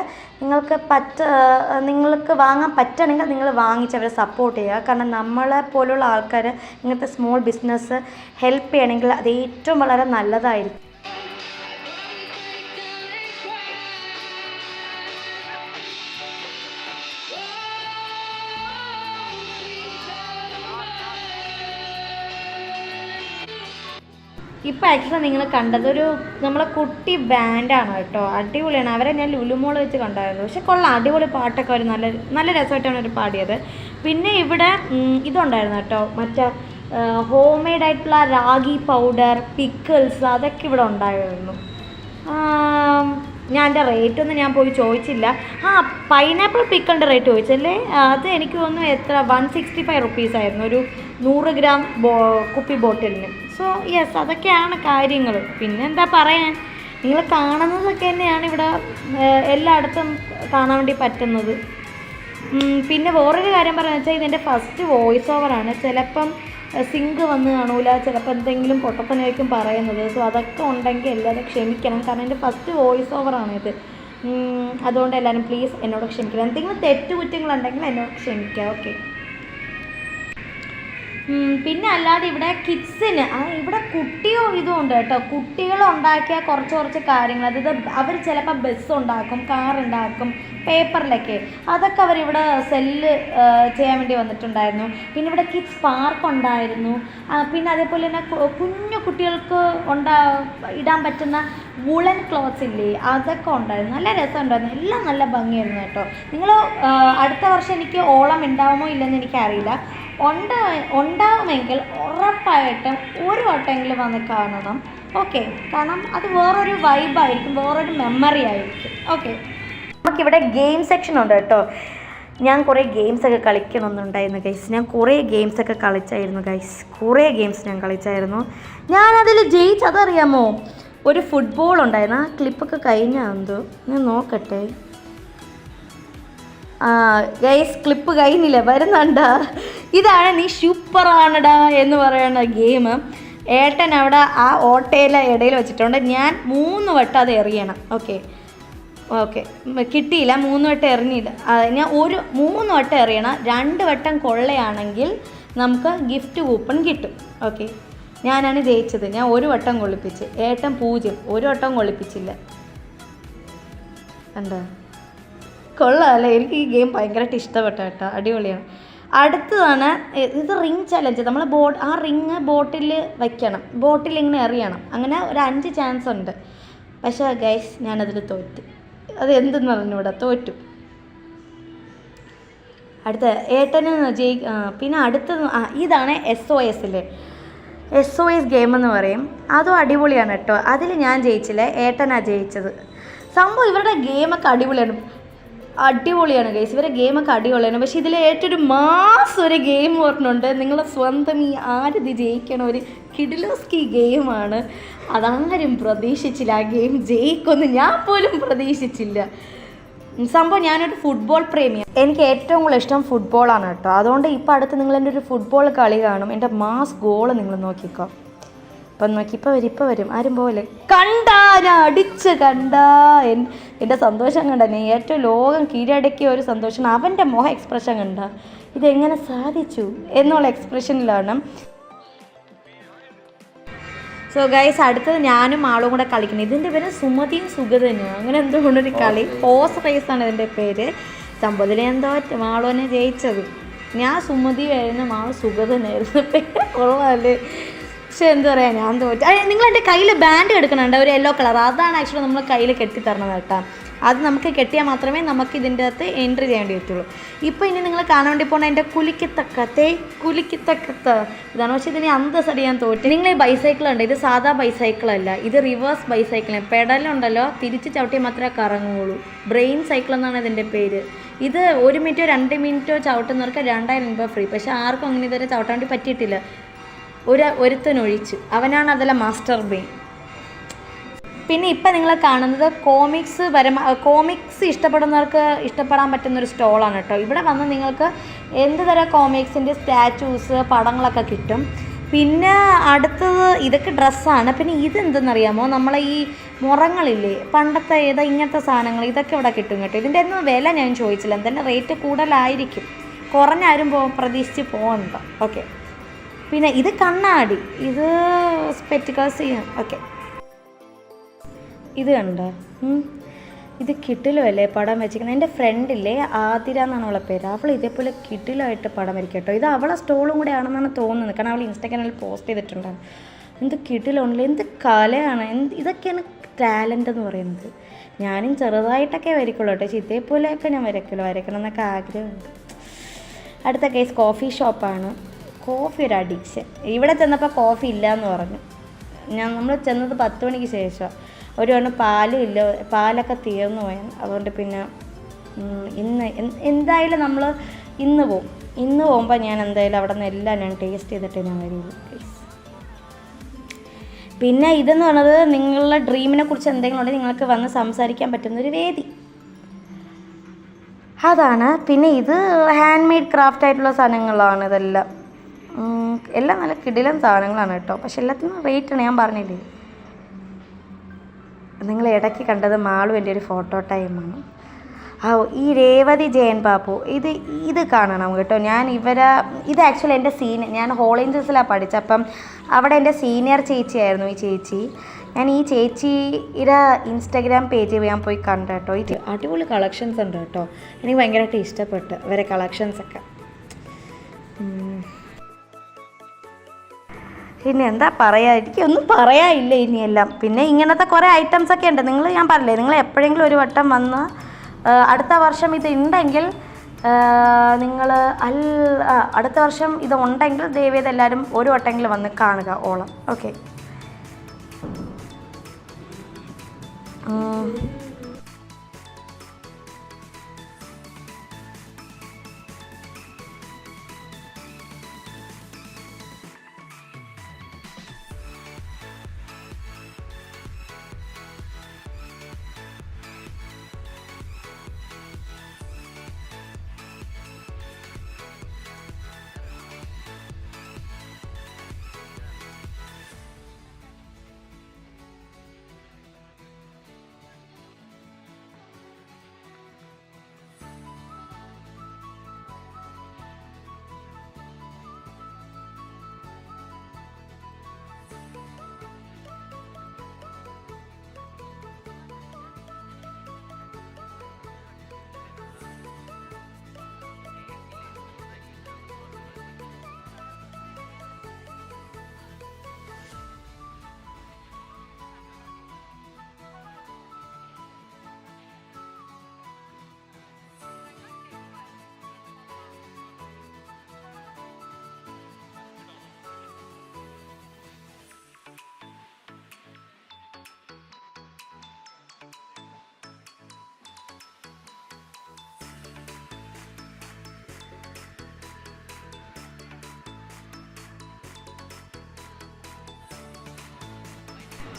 നിങ്ങൾക്ക് വാങ്ങാൻ പറ്റുകയാണെങ്കിൽ നിങ്ങൾ വാങ്ങിച്ച് അവരെ സപ്പോർട്ട് ചെയ്യുക. കാരണം നമ്മളെ പോലുള്ള ആൾക്കാർ ഇങ്ങനത്തെ സ്മോൾ ബിസിനസ് ഹെൽപ്പ് ചെയ്യണമെങ്കിൽ അത് ഏറ്റവും വളരെ നല്ലതായിരിക്കും. ഇപ്പോൾ ആക്ച്വലി നിങ്ങൾ കണ്ടതൊരു നമ്മളെ കുട്ടി ബാൻഡാണ് കേട്ടോ. അടിപൊളിയാണ്. അവരെ ഞാൻ ലുലുമോൾ വെച്ച് കണ്ടായിരുന്നു. പക്ഷെ കൊള്ളാം, അടിപൊളി പാട്ടൊക്കെ അവർ നല്ല രസമായിട്ടാണ് അവർ പാടിയത്. പിന്നെ ഇവിടെ ഇതുണ്ടായിരുന്നു കേട്ടോ, മറ്റേ ഹോം മെയ്ഡ് ആയിട്ടുള്ള റാഗി പൗഡർ, പിക്കിൾസ്, അതൊക്കെ ഇവിടെ ഉണ്ടായിരുന്നു. ഞാൻ എൻ്റെ റേറ്റൊന്നും ഞാൻ പോയി ചോദിച്ചില്ല. പൈനാപ്പിൾ പിക്കിളിൻ്റെ റേറ്റ് ചോദിച്ചല്ലേ, അത് എനിക്ക് തോന്നുന്നു എത്ര 165 റുപ്പീസായിരുന്നു ഒരു 100 ഗ്രാം കുപ്പി ബോട്ടിലിന്. സോ യെസ്, അതൊക്കെയാണ് കാര്യങ്ങൾ. പിന്നെ എന്താ പറയാൻ, നിങ്ങൾ കാണുന്നതൊക്കെ തന്നെയാണ് ഇവിടെ എല്ലായിടത്തും കാണാൻ വേണ്ടി പറ്റുന്നത്. പിന്നെ വേറൊരു കാര്യം പറയുന്നത് വെച്ചാൽ ഇതെൻ്റെ ഫസ്റ്റ് വോയിസ് ഓവറാണ്. ചിലപ്പം സിങ്ക് വന്ന് കാണൂല, ചിലപ്പോൾ എന്തെങ്കിലും പൊട്ടപ്പനായിരിക്കും പറയുന്നത്. സോ അതൊക്കെ ഉണ്ടെങ്കിൽ എല്ലാവരും ക്ഷമിക്കണം. കാരണം എൻ്റെ ഫസ്റ്റ് വോയിസ് ഓവറാണിത്. അതുകൊണ്ട് എല്ലാവരും പ്ലീസ് എന്നോട് ക്ഷമിക്കണം. എന്തെങ്കിലും തെറ്റുകുറ്റങ്ങളുണ്ടെങ്കിൽ എന്നോട് ക്ഷമിക്കുക. ഓക്കെ. പിന്നെ അല്ലാതെ ഇവിടെ കിഡ്സിന് ഇവിടെ കുട്ടിയോ ഇതും ഉണ്ട് കേട്ടോ. കുട്ടികളുണ്ടാക്കിയ കുറച്ച് കാര്യങ്ങൾ, അതായത് അവർ ചിലപ്പോൾ ബസ് ഉണ്ടാക്കും, കാർ ഉണ്ടാക്കും, പേപ്പറിലൊക്കെ. അതൊക്കെ അവരിവിടെ സെല്ല് ചെയ്യാൻ വേണ്ടി വന്നിട്ടുണ്ടായിരുന്നു. പിന്നെ ഇവിടെ കിഡ്സ് പാർക്ക് ഉണ്ടായിരുന്നു. പിന്നെ അതേപോലെ തന്നെ കുഞ്ഞു കുട്ടികൾക്ക് ഇടാൻ പറ്റുന്ന വുളൻ ക്ലോത്ത്സ് ഇല്ലേ, അതൊക്കെ ഉണ്ടായിരുന്നു. നല്ല രസമുണ്ടായിരുന്നു. എല്ലാം നല്ല ഭംഗിയായിരുന്നു കേട്ടോ. നിങ്ങൾ അടുത്ത വർഷം എനിക്ക് ഓളം ഉണ്ടാവുമോ ഇല്ലെന്ന് എനിക്കറിയില്ല. ഉണ്ടാവുമെങ്കിൽ ഉറപ്പായിട്ടും ഒരു വട്ടമെങ്കിലും വന്ന് കാണണം. ഓക്കെ, കാരണം അത് വേറൊരു വൈബായിരിക്കും, വേറൊരു മെമ്മറി ആയിരിക്കും. ഓക്കെ, നമുക്കിവിടെ ഗെയിം സെക്ഷൻ ഉണ്ട് കേട്ടോ. ഞാൻ കുറേ ഗെയിംസൊക്കെ കളിക്കണമെന്നുണ്ടായിരുന്നു ഗൈസ്. ഞാൻ കുറേ ഗെയിംസൊക്കെ കളിച്ചായിരുന്നു ഗൈസ്. കുറേ ഗെയിംസ് ഞാൻ കളിച്ചായിരുന്നു. ഞാനതിൽ ജയിച്ചതറിയാമോ? ഒരു ഫുട്ബോൾ ഉണ്ടായിരുന്നു. ആ ക്ലിപ്പൊക്കെ കഴിഞ്ഞാന്തോ, ഞാൻ നോക്കട്ടെ. ഗൈസ്, ക്ലിപ്പ് കഴിഞ്ഞില്ല, വരുന്നുണ്ടാ. ഇതാണ് നീ സൂപ്പറാണടാ എന്ന് പറയുന്ന ഗെയിം. ഏട്ടൻ അവിടെ ആ ഓട്ടയിലെ ഇടയിൽ വെച്ചിട്ടുണ്ട്. ഞാൻ 3 വട്ടം അത് എറിയണം. ഓക്കെ, കിട്ടിയില്ല. 3 വട്ടം എറിഞ്ഞില്ല. ഞാൻ 3 വട്ടം എറിയണം. 2 വട്ടം കൊള്ളയാണെങ്കിൽ നമുക്ക് ഗിഫ്റ്റ് കൂപ്പൺ കിട്ടും. ഓക്കെ, ഞാനാണ് ജയിച്ചത്. ഞാൻ 1 വട്ടം കൊള്ളിപ്പിച്ച്, ഏട്ടൻ 0, 1 വട്ടം കൊള്ളിപ്പിച്ചില്ല. കണ്ടോ, കൊള്ളാമല്ലേ? എനിക്ക് ഈ ഗെയിം ഭയങ്കരമായിട്ട് ഇഷ്ടപ്പെട്ട കേട്ടോ, അടിപൊളിയാണ്. അടുത്തതാണ് ഇത് റിങ് ചലഞ്ച്. നമ്മൾ ആ റിങ് ബോട്ടിൽ വയ്ക്കണം, ബോട്ടിൽ ഇങ്ങനെ എറിയണം. അങ്ങനെ ഒരു 5 ചാൻസ് ഉണ്ട്. പക്ഷേ ഗൈസ്, ഞാനതിൽ തോറ്റു. അത് എന്തെന്ന് പറഞ്ഞു ഇവിടെ തോറ്റു. അടുത്ത ഏട്ടന് പിന്നെ അടുത്തത് ഇതാണ് SOS. SOS ഗെയിം എന്ന് പറയും. അതും അടിപൊളിയാണ് കേട്ടോ. അതിൽ ഞാൻ ജയിച്ചില്ല, ഏട്ടനാണ് ജയിച്ചത്. സംഭവം ഇവരുടെ ഗെയിമൊക്കെ അടിപൊളിയാണ് ഗൈസ്. ഇവരെ ഗെയിമൊക്കെ അടിപൊളിയാണ്. പക്ഷേ ഇതിൽ ഏറ്റവും ഒരു ഗെയിം പറഞ്ഞുണ്ട്. നിങ്ങളെ സ്വന്തം ഈ ആരതി ജയിക്കണ ഒരു കിഡിലോസ്കി ഗെയിമാണ്. അതാരും പ്രതീക്ഷിച്ചില്ല. ആ ഗെയിം ജയിക്കുമെന്ന് ഞാൻ പോലും പ്രതീക്ഷിച്ചില്ല. സംഭവം ഞാനൊരു ഫുട്ബോൾ പ്രേമിയാണ്. എനിക്ക് ഏറ്റവും കൂടുതൽ ഇഷ്ടം ഫുട്ബോളാണ് കേട്ടോ. അതുകൊണ്ട് ഇപ്പോൾ അടുത്ത് നിങ്ങൾ എൻ്റെ ഒരു ഫുട്ബോൾ കളി കാണും. എൻ്റെ മാസ് ഗോള് നിങ്ങൾ നോക്കിക്കോ. ഇപ്പം നോക്കി, ഇപ്പം വരും, ആരും പോലെ കണ്ടാ, ഞാൻ അടിച്ച് കണ്ടാ എൻ്റെ സന്തോഷം കണ്ട. ഞാൻ ഏറ്റവും ലോകം കീഴടക്കിയ ഒരു സന്തോഷം. അവൻ്റെ മുഖ എക്സ്പ്രഷൻ കണ്ട, ഇതെങ്ങനെ സാധിച്ചു എന്നുള്ള എക്സ്പ്രഷനിലാണ്. സോ ഗൈസ്, അടുത്തത് ഞാനും ആളും കൂടെ കളിക്കുന്നത്. ഇതിൻ്റെ പേര് സുമതിയും സുഗതനും അങ്ങനെ എന്തുകൊണ്ടൊരു കളി. ഹോസ് റേസാണ് ഇതിൻ്റെ പേര്. സംഭവത്തിൽ എന്തോ മാളുവിനെ ജയിച്ചത്. ഞാൻ സുമതി ആയിരുന്നു, മാളു സുഗതനായിരുന്നു. കൊള്ളാമല്ലേ? പക്ഷെ എന്താ പറയുക, ഞാൻ തോറ്റു. നിങ്ങൾ എൻ്റെ കയ്യിൽ ബാൻഡ് എടുക്കണുണ്ട്, ഒരു യെല്ലോ കളർ. അതാണ് ആക്ച്വലി നമ്മൾ കയ്യിൽ കെട്ടിത്തരണത് കേട്ടോ. അത് നമുക്ക് കെട്ടിയാൽ മാത്രമേ നമുക്ക് ഇതിൻ്റെ അകത്ത് എൻട്രി ചെയ്യേണ്ടി പറ്റുള്ളൂ. ഇപ്പോൾ ഇനി നിങ്ങൾ കാണാൻ വേണ്ടി പോകുന്ന എൻ്റെ കുലിക്കത്തക്കത്തെ ഇതാണ്. പക്ഷേ ഇതിന് അന്തസ്സടി ഞാൻ തോറ്റു. നിങ്ങൾ ഈ ബൈസൈക്കിളുണ്ട്, ഇത് സാധാ ബൈസൈക്കിളല്ല, ഇത് റിവേഴ്സ് ബൈസൈക്കിളാണ്. പെഡലുണ്ടല്ലോ, തിരിച്ച് ചവിട്ടിയാൽ മാത്രമേ കറങ്ങുകയുള്ളൂ. ബ്രെയിൻ സൈക്കിൾ എന്നാണ് ഇതിൻ്റെ പേര്. ഇത് 1 മിനിറ്റോ 2 മിനിറ്റോ ചവിട്ടുന്നവർക്ക് 2000 രൂപ ഫ്രീ. പക്ഷേ ആർക്കും അങ്ങനെ ഇതുവരെ ചവിട്ടാൻ വേണ്ടി പറ്റിയിട്ടില്ല, ഒരുത്തനൊഴിച്ച്. അവനാണ് അതിലെ മാസ്റ്റർ ബ്രെയിൻ. പിന്നെ ഇപ്പം നിങ്ങൾ കാണുന്നത് കോമിക്സ് ഇഷ്ടപ്പെടുന്നവർക്ക് ഇഷ്ടപ്പെടാൻ പറ്റുന്നൊരു സ്റ്റോളാണ് കേട്ടോ. ഇവിടെ വന്ന് നിങ്ങൾക്ക് എന്ത് തരം കോമിക്സിൻ്റെ സ്റ്റാച്യൂസ്, പടങ്ങളൊക്കെ കിട്ടും. പിന്നെ അടുത്തത് ഇതൊക്കെ ഡ്രസ്സാണ്. പിന്നെ ഇതെന്തെന്നറിയാമോ, നമ്മളെ ഈ മുറങ്ങളില്ലേ, പണ്ടത്തെ ഇങ്ങനത്തെ സാധനങ്ങൾ, ഇതൊക്കെ ഇവിടെ കിട്ടും കേട്ടോ. ഇതിൻ്റെ ഒന്നും വില ഞാൻ ചോദിച്ചില്ല, എന്തായാലും റേറ്റ് കൂടുതലായിരിക്കും. കുറഞ്ഞാരും പ്രതീക്ഷിച്ച് പോകണ്ട. ഓക്കെ. പിന്നെ ഇത് കണ്ണാടി, ഇത് സ്പെക്ടിക്കൽസ് ചെയ്യാം. ഓക്കെ, ഇത് കണ്ടോ, ഇത് കിട്ടിലുമല്ലേ പടം വെച്ചിരിക്കുന്നത്. എൻ്റെ ഫ്രണ്ടില്ലേ, ആതിര എന്നാണ് അവളെ പേര്, അവൾ ഇതേപോലെ കിട്ടിലുമായിട്ട് പടം വരയ്ക്കും കേട്ടോ. ഇത് അവളെ സ്റ്റോളും കൂടെ ആണെന്നാണ് തോന്നുന്നത്, കാരണം അവൾ ഇൻസ്റ്റാഗ്രാമിൽ പോസ്റ്റ് ചെയ്തിട്ടുണ്ടാകും. എന്ത് കിട്ടിലുണ്ടല്ലോ, എന്ത് കലയാണ്, ഇതൊക്കെയാണ് ടാലൻ്റ് എന്ന് പറയുന്നത്. ഞാനും ചെറുതായിട്ടൊക്കെ വരയ്ക്കുള്ളൂ കേട്ടോ, പക്ഷേ ഇതേപോലെയൊക്കെ ഞാൻ വരയ്ക്കണം എന്നൊക്കെ ആഗ്രഹമുണ്ട്. അടുത്ത കേസ് കോഫി ഷോപ്പാണ്. കോഫി ഒരു അഡിക്ഷൻ. ഇവിടെ ചെന്നപ്പോൾ കോഫി ഇല്ല എന്ന് പറഞ്ഞു. നമ്മൾ ചെന്നത് 10 മണിക്ക് ശേഷം. ഒരു പറഞ്ഞ് പാലും ഇല്ല, പാലൊക്കെ തീർന്നു പോയാൽ. അതുകൊണ്ട് പിന്നെ എന്തായാലും നമ്മൾ ഇന്ന് പോകുമ്പോൾ ഞാൻ എന്തായാലും അവിടെ നിന്ന് എല്ലാം ഞാൻ ടേസ്റ്റ് ചെയ്തിട്ടേ ഞാൻ വരുള്ളൂ. പിന്നെ ഇതെന്ന് പറഞ്ഞത് നിങ്ങളുടെ ഡ്രീമിനെ കുറിച്ച് എന്തെങ്കിലും ഉണ്ടെങ്കിൽ നിങ്ങൾക്ക് വന്ന് സംസാരിക്കാൻ പറ്റുന്നൊരു വേദി, അതാണ്. പിന്നെ ഇത് ഹാൻഡ് മെയ്ഡ് ക്രാഫ്റ്റ് ആയിട്ടുള്ള സാധനങ്ങളാണ് ഇതെല്ലാം. എല്ലാം നല്ല കിടിലൻ സാധനങ്ങളാണ് കേട്ടോ. പക്ഷെ എല്ലാത്തിനും റേറ്റാണ്, ഞാൻ പറഞ്ഞില്ലേ. നിങ്ങൾ ഇടയ്ക്ക് കണ്ടത് മാളു എൻ്റെ ഒരു ഫോട്ടോ ടൈമാണ്. ഈ രേവതി ജയൻ ബാബു ഇത് കാണണം കേട്ടോ. ഇത് ആക്ച്വലി എൻ്റെ ഞാൻ ഹോളേഞ്ചസിലാണ് പഠിച്ചത്. അപ്പം അവിടെ എൻ്റെ സീനിയർ ചേച്ചിയായിരുന്നു ഈ ചേച്ചി. ഞാൻ ഈ ചേച്ചിയുടെ ഇൻസ്റ്റാഗ്രാം പേജ് ഞാൻ പോയി കണ്ടു കേട്ടോ. ഇത് അടിപൊളി കളക്ഷൻസ് ഉണ്ട് കേട്ടോ. എനിക്ക് ഭയങ്കരമായിട്ട് ഇഷ്ടപ്പെട്ടു ഇവരെ കളക്ഷൻസൊക്കെ. പിന്നെ എന്താ പറയുക, എനിക്കൊന്നും പറയാനില്ല ഇനിയെല്ലാം. പിന്നെ ഇങ്ങനത്തെ കുറേ ഐറ്റംസൊക്കെ ഉണ്ട്. ഞാൻ പറഞ്ഞില്ലേ, നിങ്ങൾ എപ്പോഴെങ്കിലും ഒരു വട്ടം വന്ന് അടുത്ത വർഷം ഇത് ഉണ്ടെങ്കിൽ നിങ്ങൾ അടുത്ത വർഷം ഇത് ഉണ്ടെങ്കിൽ ദയവേത് എല്ലാവരും ഒരു വട്ടമെങ്കിലും വന്ന് കാണുക ഓളം. ഓക്കെ.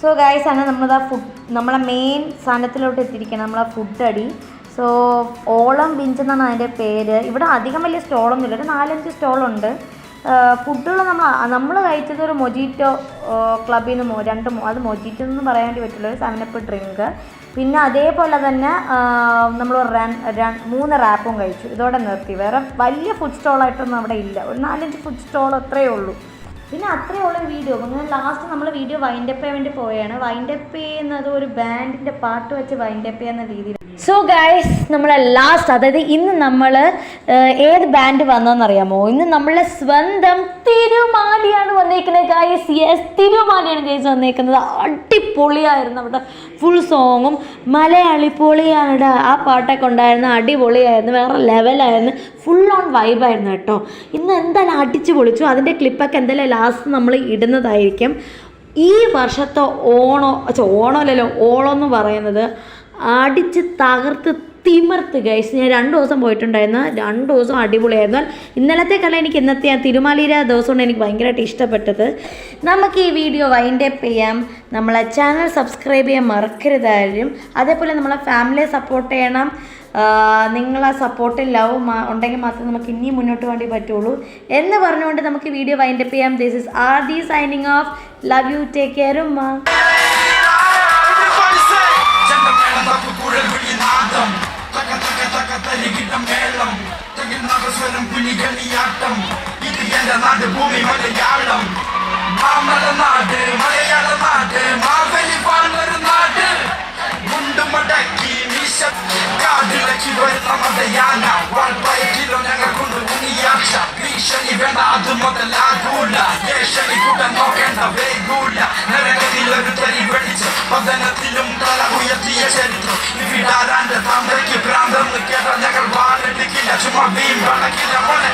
സോ ഗൈസ്, അങ്ങനെ നമ്മളെ മെയിൻ സാധനത്തിലോട്ട് എത്തിയിരിക്കണം, നമ്മളെ ഫുഡ് അടി. സോ ഓളം ബിഞ്ച് എന്നാണ് അതിൻ്റെ പേര്. ഇവിടെ അധികം വലിയ സ്റ്റോളൊന്നുമില്ല, ഒരു 4-5 സ്റ്റോളുണ്ട്. ഫുഡുകൾ നമ്മൾ കഴിച്ചത് ഒരു മൊജിറ്റോ ക്ലബിൽ നിന്ന് അത് മൊജിറ്റോ എന്ന് പറയാൻ വേണ്ടി പറ്റുള്ളൂ, ഒരു 7up ഡ്രിങ്ക്. പിന്നെ അതേപോലെ തന്നെ നമ്മൾ 3 റാപ്പും കഴിച്ചു. ഇതോടെ നിർത്തി. വേറെ വലിയ ഫുഡ് സ്റ്റോളായിട്ടൊന്നും അവിടെ ഇല്ല, ഒരു 4-5 ഫുഡ് സ്റ്റോൾ അത്രയേ ഉള്ളൂ. പിന്നെ അത്രയേ ഉള്ള വീഡിയോ. അങ്ങനെ ലാസ്റ്റ് നമ്മൾ വീഡിയോ വൈൻഡപ്പ് ചെയ്യാൻ വേണ്ടി പോവുകയാണ്. വൈൻഡപ്പ് ചെയ്യുന്നത് ഒരു ബാൻഡിൻ്റെ പാട്ട് വെച്ച് വൈൻഡപ്പ് ചെയ്യുന്ന രീതിയിൽ. സോ ഗൈസ് നമ്മളെ ലാസ്റ്റ്, അതായത് ഇന്ന് നമ്മൾ ഏത് ബാൻഡ് വന്നതെന്നറിയാമോ? ഇന്ന് നമ്മളെ സ്വന്തം തിരുമാലിയാണ് വന്നേക്കുന്നത് ഗൈസ്. യെസ്, തിരുമാലിയാണ് ഗൈസ് വന്നേക്കുന്നത്. അടിപൊളിയായിരുന്നു അവിടെ ഫുൾ സോങ്ങും. മലയാളി പൊളിയാണ്, ആ പാട്ടൊക്കെ ഉണ്ടായിരുന്നു, അടിപൊളിയായിരുന്നു, വേറെ ലെവലായിരുന്നു, ഫുൾ ഓൺ വൈബായിരുന്നു കേട്ടോ. ഇന്ന് എന്തായാലും അടിച്ച് പൊളിച്ചു. അതിൻ്റെ ക്ലിപ്പൊക്കെ എന്തായാലും ലാസ്റ്റ് നമ്മൾ ഇടുന്നതായിരിക്കും. ഈ വർഷത്തെ ഓണമല്ലല്ലോ, ഓണം എന്ന് പറയുന്നത് അടിച്ച് തകർത്ത് തിമിർത്ത് ഗൈസ്. ഞാൻ 2 ദിവസം പോയിട്ടുണ്ടായിരുന്നു, 2 ദിവസം അടിപൊളിയായിരുന്നു. ഇന്നലത്തെ കളി എനിക്ക് ഇന്നത്തെ തിരുമാലിയുടെ ദിവസമാണ് എനിക്ക് ഭയങ്കരമായിട്ട് ഇഷ്ടപ്പെട്ടത്. നമുക്ക് ഈ വീഡിയോ വൈൻഡ് അപ്പ് ചെയ്യാം. നമ്മളെ ചാനൽ സബ്സ്ക്രൈബ് ചെയ്യാൻ മറക്കരുതായാലും. അതേപോലെ നമ്മളെ ഫാമിലിയെ സപ്പോർട്ട് ചെയ്യണം. നിങ്ങളെ സപ്പോർട്ട് ലവ് ഉണ്ടെങ്കിൽ മാത്രമേ നമുക്ക് ഇനി മുന്നോട്ട് വേണ്ടി പറ്റുള്ളൂ എന്ന് പറഞ്ഞുകൊണ്ട് നമുക്ക് വീഡിയോ വൈൻഡ് അപ്പ് ചെയ്യാം. ദിസ് ഇസ് ആർദി signing off. Love you, take care ഉമ്മ. ഭീഷണി വേണ്ട, അത് മുതലാകൂല. ഏഷണി കൂട്ടം നോക്കേണ്ട വേഗൂല. നരകത്തിലൊരു തരി വെടിച്ച് പതനത്തിലും തല ഉയർത്തിയ ചരിത്രം. ഇവിടാരാന്റെ തന്തയ്ക്ക് ഭ്രാന്തെന്ന് കേട്ട ഞങ്ങൾ വാഴെടുക്കില്ല. ചുമ്മാ വീം വളക്കില്ല മോനെ.